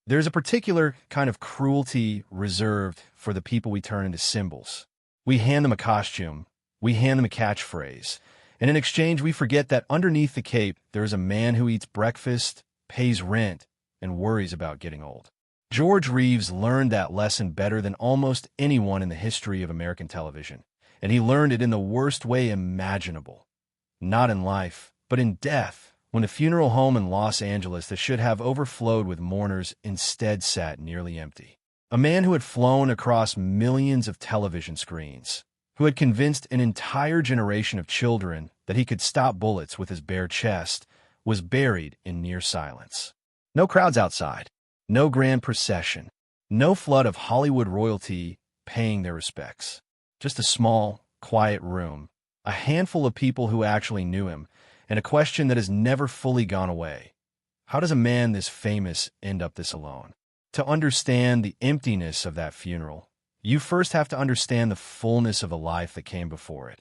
There's a particular kind of cruelty reserved for the people we turn into symbols. We hand them a costume, we hand them a catchphrase, and in exchange we forget that underneath the cape there is a man who eats breakfast, pays rent, and worries about getting old. George Reeves learned that lesson better than almost anyone in the history of American television, and he learned it in the worst way imaginable. Not in life, but in death, when the funeral home in Los Angeles that should have overflowed with mourners instead sat nearly empty. A man who had flown across millions of television screens, who had convinced an entire generation of children that he could stop bullets with his bare chest, was buried in near silence. No crowds outside, no grand procession, no flood of Hollywood royalty paying their respects. Just a small, quiet room, a handful of people who actually knew him, and a question that has never fully gone away. How does a man this famous end up this alone? To understand the emptiness of that funeral, you first have to understand the fullness of the life that came before it,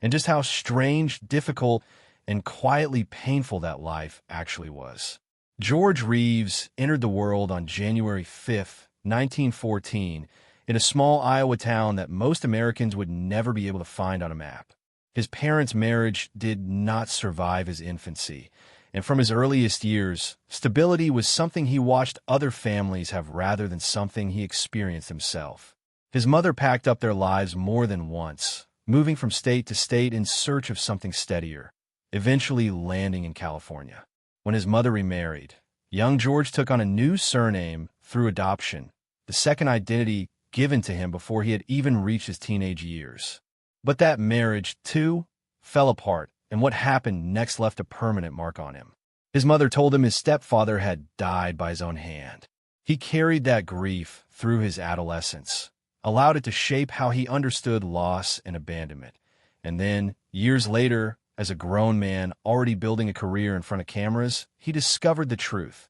and just how strange, difficult, and quietly painful that life actually was. George Reeves entered the world on January 5, 1914, in a small Iowa town that most Americans would never be able to find on a map. His parents' marriage did not survive his infancy, and from his earliest years, stability was something he watched other families have rather than something he experienced himself. His mother packed up their lives more than once, moving from state to state in search of something steadier, eventually landing in California. When his mother remarried, young George took on a new surname through adoption, the second identity given to him before he had even reached his teenage years. But that marriage, too, fell apart, and what happened next left a permanent mark on him. His mother told him his stepfather had died by his own hand. He carried that grief through his adolescence, allowed it to shape how he understood loss and abandonment. And then, years later, as a grown man already building a career in front of cameras, he discovered the truth.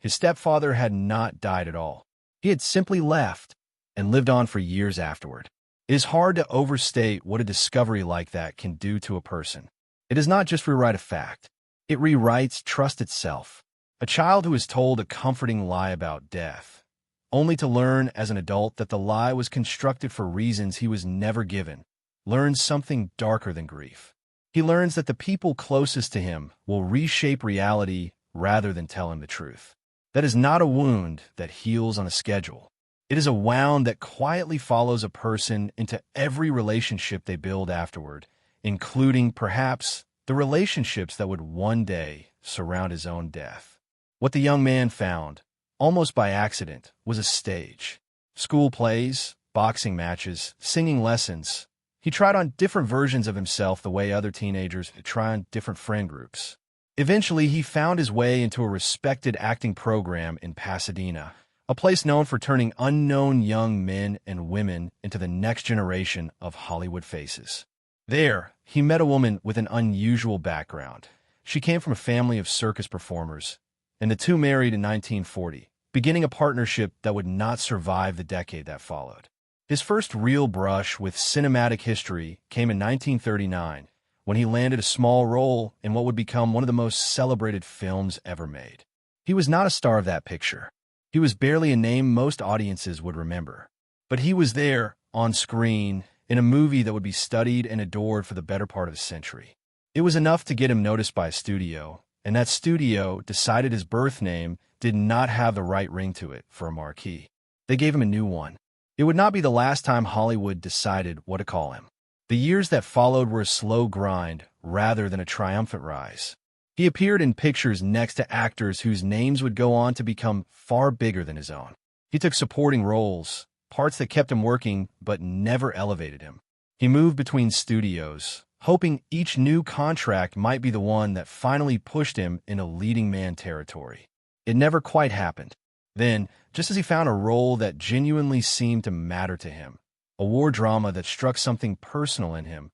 His stepfather had not died at all. He had simply left and lived on for years afterward. It is hard to overstate what a discovery like that can do to a person. It does not just rewrite a fact. It rewrites trust itself. A child who is told a comforting lie about death, only to learn as an adult that the lie was constructed for reasons he was never given, learns something darker than grief. He learns that the people closest to him will reshape reality rather than tell him the truth. That is not a wound that heals on a schedule. It is a wound that quietly follows a person into every relationship they build afterward, including, perhaps, the relationships that would one day surround his own death. What the young man found, almost by accident, was a stage. School plays, boxing matches, singing lessons. He tried on different versions of himself the way other teenagers try on different friend groups. Eventually, he found his way into a respected acting program in Pasadena, a place known for turning unknown young men and women into the next generation of Hollywood faces. There, he met a woman with an unusual background. She came from a family of circus performers, and the two married in 1940, beginning a partnership that would not survive the decade that followed. His first real brush with cinematic history came in 1939, when he landed a small role in what would become one of the most celebrated films ever made. He was not a star of that picture. He was barely a name most audiences would remember. But he was there, on screen, in a movie that would be studied and adored for the better part of a century. It was enough to get him noticed by a studio, and that studio decided his birth name did not have the right ring to it for a marquee. They gave him a new one. It would not be the last time Hollywood decided what to call him. The years that followed were a slow grind rather than a triumphant rise. He appeared in pictures next to actors whose names would go on to become far bigger than his own. He took supporting roles, parts that kept him working but never elevated him. He moved between studios, hoping each new contract might be the one that finally pushed him into leading man territory. It never quite happened. Then, just as he found a role that genuinely seemed to matter to him, a war drama that struck something personal in him,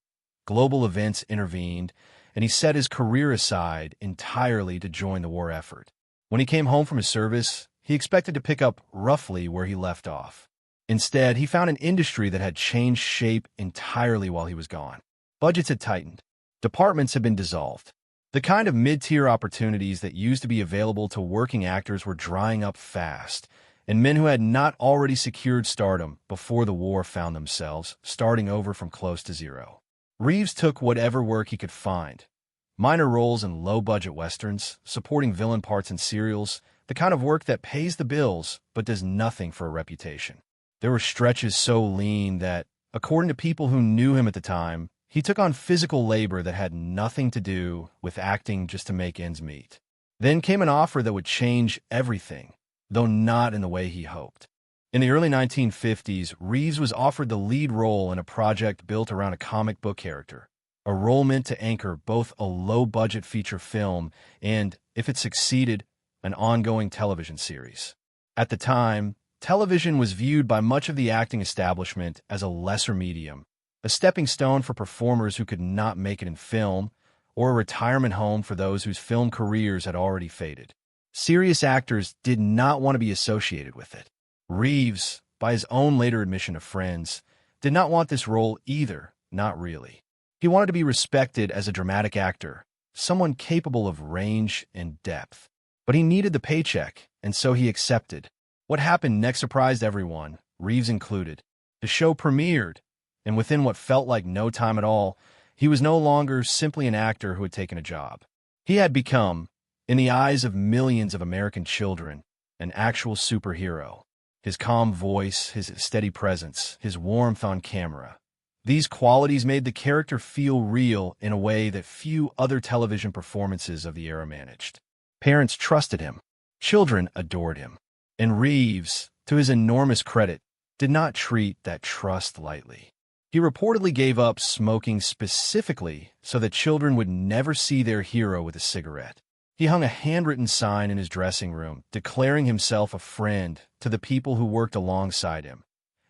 global events intervened, and he set his career aside entirely to join the war effort. When he came home from his service, he expected to pick up roughly where he left off. Instead, he found an industry that had changed shape entirely while he was gone. Budgets had tightened. Departments had been dissolved. The The kind of mid-tier opportunities that used to be available to working actors were drying up fast, and men who had not already secured stardom before the war found themselves starting over from close to zero. Reeves took whatever work he could find. Minor roles in low-budget westerns, supporting villain parts in serials, the kind of work that pays the bills but does nothing for a reputation. There were stretches so lean that, according to people who knew him at the time, he took on physical labor that had nothing to do with acting just to make ends meet. Then came an offer that would change everything, though not in the way he hoped. In the early 1950s, Reeves was offered the lead role in a project built around a comic book character, a role meant to anchor both a low-budget feature film and, if it succeeded, an ongoing television series. At the time, television was viewed by much of the acting establishment as a lesser medium, a stepping stone for performers who could not make it in film, or a retirement home for those whose film careers had already faded. Serious actors did not want to be associated with it. Reeves, by his own later admission to friends, did not want this role either, not really. He wanted to be respected as a dramatic actor, someone capable of range and depth. But he needed the paycheck, and so he accepted. What happened next surprised everyone, Reeves included. The show premiered, and within what felt like no time at all, he was no longer simply an actor who had taken a job. He had become, in the eyes of millions of American children, an actual superhero. His calm voice, his steady presence, his warmth on camera. These qualities made the character feel real in a way that few other television performances of the era managed. Parents trusted him. Children adored him. And Reeves, to his enormous credit, did not treat that trust lightly. He reportedly gave up smoking specifically so that children would never see their hero with a cigarette. He hung a handwritten sign in his dressing room, declaring himself a friend to the people who worked alongside him.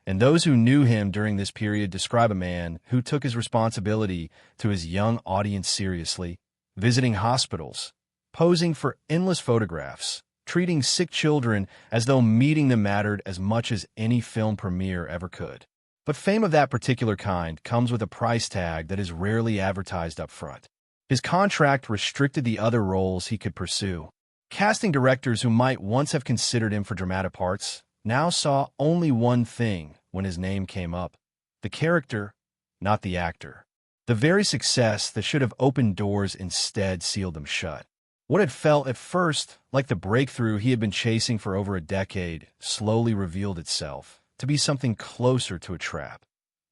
And those who knew him during this period describe a man who took his responsibility to his young audience seriously, visiting hospitals, posing for endless photographs, treating sick children as though meeting them mattered as much as any film premiere ever could. But fame of that particular kind comes with a price tag that is rarely advertised up front. His contract restricted the other roles he could pursue. Casting directors who might once have considered him for dramatic parts now saw only one thing when his name came up: the character, not the actor. The very success that should have opened doors instead sealed them shut. What had felt at first like the breakthrough he had been chasing for over a decade slowly revealed itself to be something closer to a trap.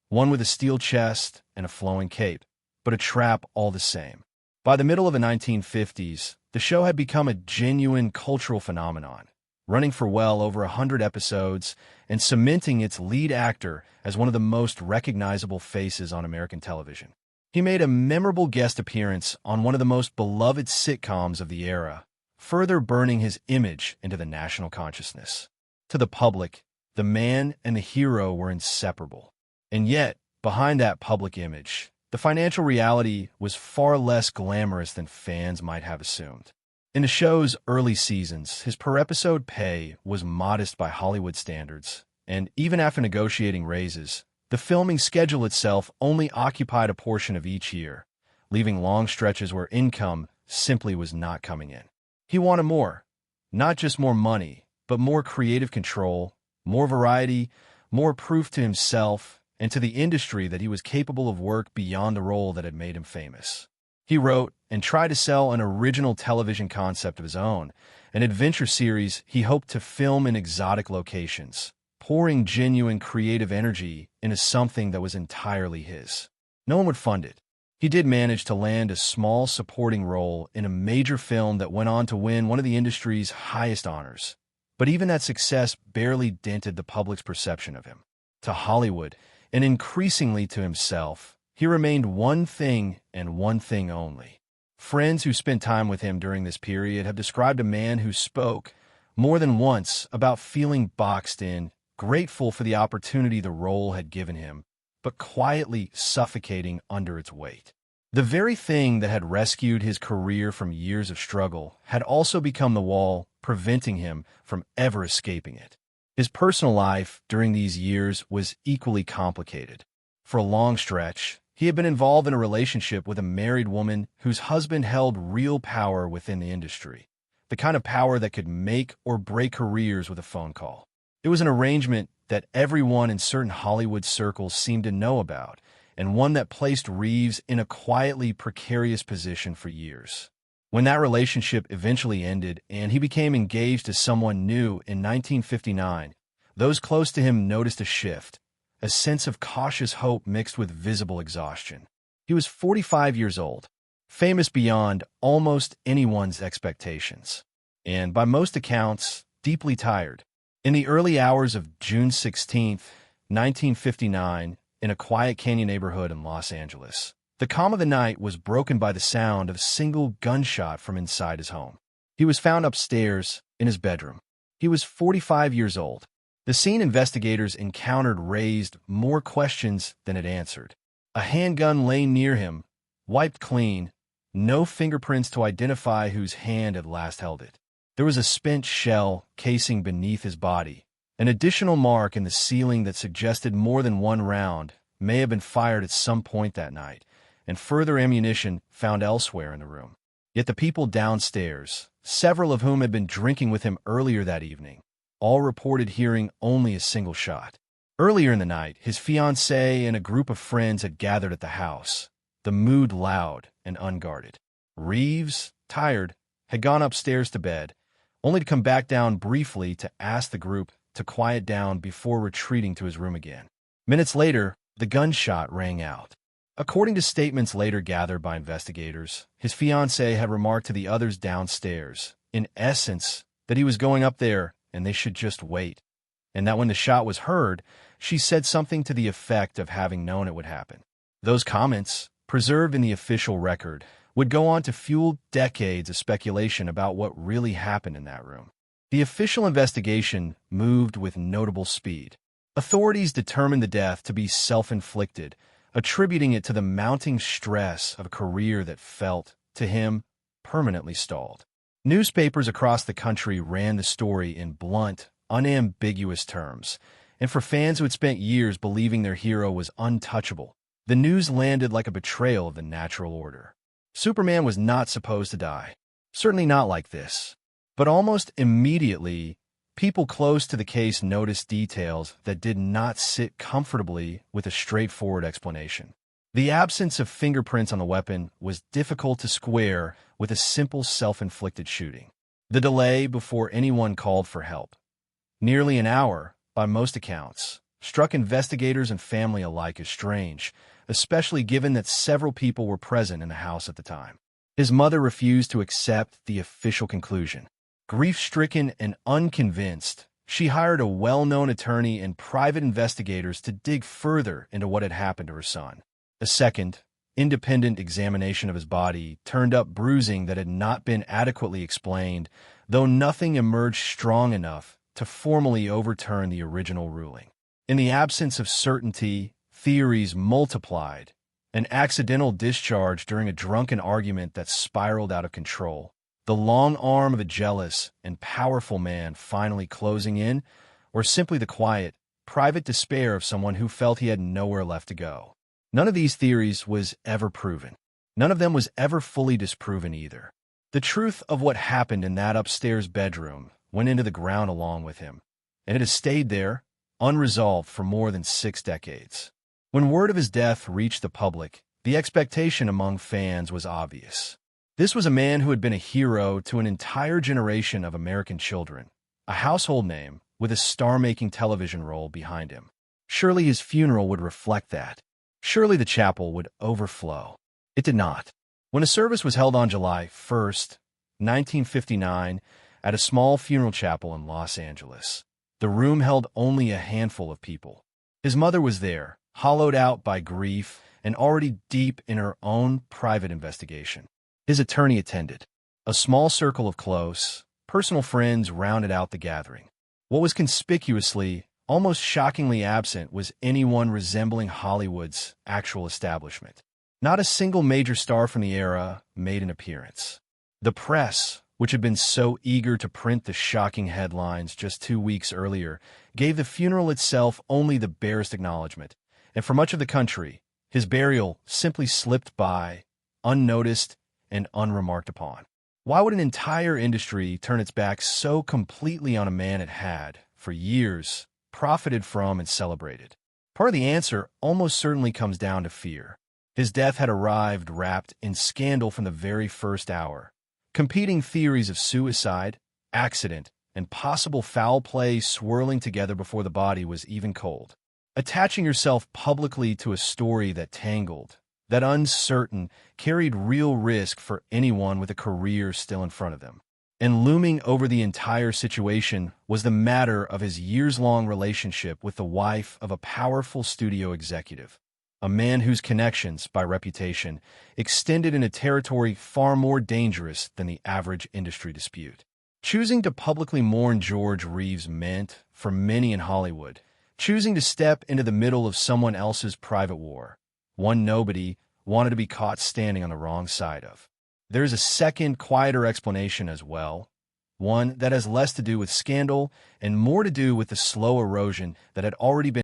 One with a steel chest and a flowing cape, but a trap all the same. By the middle of the 1950s, the show had become a genuine cultural phenomenon, running for well over 100 episodes and cementing its lead actor as one of the most recognizable faces on American television. He made a memorable guest appearance on one of the most beloved sitcoms of the era, further burning his image into the national consciousness. To the public, the man and the hero were inseparable. And yet, behind that public image, the financial reality was far less glamorous than fans might have assumed. In the show's early seasons, his per-episode pay was modest by Hollywood standards, and even after negotiating raises, the filming schedule itself only occupied a portion of each year, leaving long stretches where income simply was not coming in. He wanted more, not just more money, but more creative control, more variety, more proof to himself and to the industry that he was capable of work beyond the role that had made him famous. He wrote and tried to sell an original television concept of his own, an adventure series he hoped to film in exotic locations, pouring genuine creative energy into something that was entirely his. No one would fund it. He did manage to land a small supporting role in a major film that went on to win one of the industry's highest honors. But even that success barely dented the public's perception of him. To Hollywood, and increasingly to himself, he remained one thing and one thing only. Friends who spent time with him during this period have described a man who spoke, more than once, about feeling boxed in, grateful for the opportunity the role had given him, but quietly suffocating under its weight. The very thing that had rescued his career from years of struggle had also become the wall preventing him from ever escaping it. His personal life during these years was equally complicated. For a long stretch, He had been involved in a relationship with a married woman whose husband held real power within the industry, the kind of power that could make or break careers with a phone call. It was an arrangement that everyone in certain Hollywood circles seemed to know about, and one that placed Reeves in a quietly precarious position for years. When that relationship eventually ended and he became engaged to someone new in 1959, those close to him noticed a shift, a sense of cautious hope mixed with visible exhaustion. He was 45 years old, famous beyond almost anyone's expectations, and by most accounts, deeply tired. In the early hours of June 16, 1959, in a quiet canyon neighborhood in Los Angeles, the calm of the night was broken by the sound of a single gunshot from inside his home. He was found upstairs in his bedroom. He was 45 years old. The scene investigators encountered raised more questions than it answered. A handgun lay near him, wiped clean, no fingerprints to identify whose hand had last held it. There was a spent shell casing beneath his body, an additional mark in the ceiling that suggested more than one round may have been fired at some point that night, and further ammunition found elsewhere in the room. Yet the people downstairs, several of whom had been drinking with him earlier that evening, all reported hearing only a single shot. Earlier in the night, his fiancée and a group of friends had gathered at the house, the mood loud and unguarded. Reeves, tired, had gone upstairs to bed, only to come back down briefly to ask the group to quiet down before retreating to his room again. Minutes later, the gunshot rang out. According to statements later gathered by investigators, his fiancée had remarked to the others downstairs, in essence, that he was going up there and they should just wait, and that when the shot was heard, she said something to the effect of having known it would happen. Those comments, preserved in the official record, would go on to fuel decades of speculation about what really happened in that room. The official investigation moved with notable speed. Authorities determined the death to be self-inflicted, attributing it to the mounting stress of a career that felt, to him, permanently stalled. Newspapers across the country ran the story in blunt, unambiguous terms, and for fans who had spent years believing their hero was untouchable, the news landed like a betrayal of the natural order. Superman was not supposed to die. Certainly not like this. But almost immediately, people close to the case noticed details that did not sit comfortably with a straightforward explanation. The absence of fingerprints on the weapon was difficult to square with a simple self-inflicted shooting. The delay before anyone called for help, nearly an hour, by most accounts, struck investigators and family alike as strange, especially given that several people were present in the house at the time. His mother refused to accept the official conclusion. Grief-stricken and unconvinced, she hired a well-known attorney and private investigators to dig further into what had happened to her son. A second, independent examination of his body turned up bruising that had not been adequately explained, though nothing emerged strong enough to formally overturn the original ruling. In the absence of certainty, theories multiplied. An accidental discharge during a drunken argument that spiraled out of control. The long arm of a jealous and powerful man finally closing in, or simply the quiet, private despair of someone who felt he had nowhere left to go. None of these theories was ever proven. None of them was ever fully disproven either. The truth of what happened in that upstairs bedroom went into the ground along with him, and it has stayed there, unresolved for more than 6 decades. When word of his death reached the public, the expectation among fans was obvious. This was a man who had been a hero to an entire generation of American children, a household name with a star-making television role behind him. Surely his funeral would reflect that. Surely the chapel would overflow. It did not. When a service was held on July 1st, 1959, at a small funeral chapel in Los Angeles, the room held only a handful of people. His mother was there, hollowed out by grief and already deep in her own private investigation. His attorney attended. A small circle of close, personal friends rounded out the gathering. What was conspicuously, almost shockingly absent was anyone resembling Hollywood's actual establishment. Not a single major star from the era made an appearance. The press, which had been so eager to print the shocking headlines just 2 weeks earlier, gave the funeral itself only the barest acknowledgement, and for much of the country, His burial simply slipped by, unnoticed and unremarked upon. Why would an entire industry turn its back so completely on a man it had, for years, profited from and celebrated? Part of the answer almost certainly comes down to fear. His death had arrived wrapped in scandal from the very first hour. Competing theories of suicide, accident, and possible foul play swirling together before the body was even cold. Attaching yourself publicly to a story that tangled, that uncertain, carried real risk for anyone with a career still in front of them. And looming over the entire situation was the matter of his years-long relationship with the wife of a powerful studio executive, a man whose connections, by reputation, extended in a territory far more dangerous than the average industry dispute. Choosing to publicly mourn George Reeves meant, for many in Hollywood, choosing to step into the middle of someone else's private war, one nobody wanted to be caught standing on the wrong side of. There's a second, quieter explanation as well, one that has less to do with scandal and more to do with the slow erosion that had already been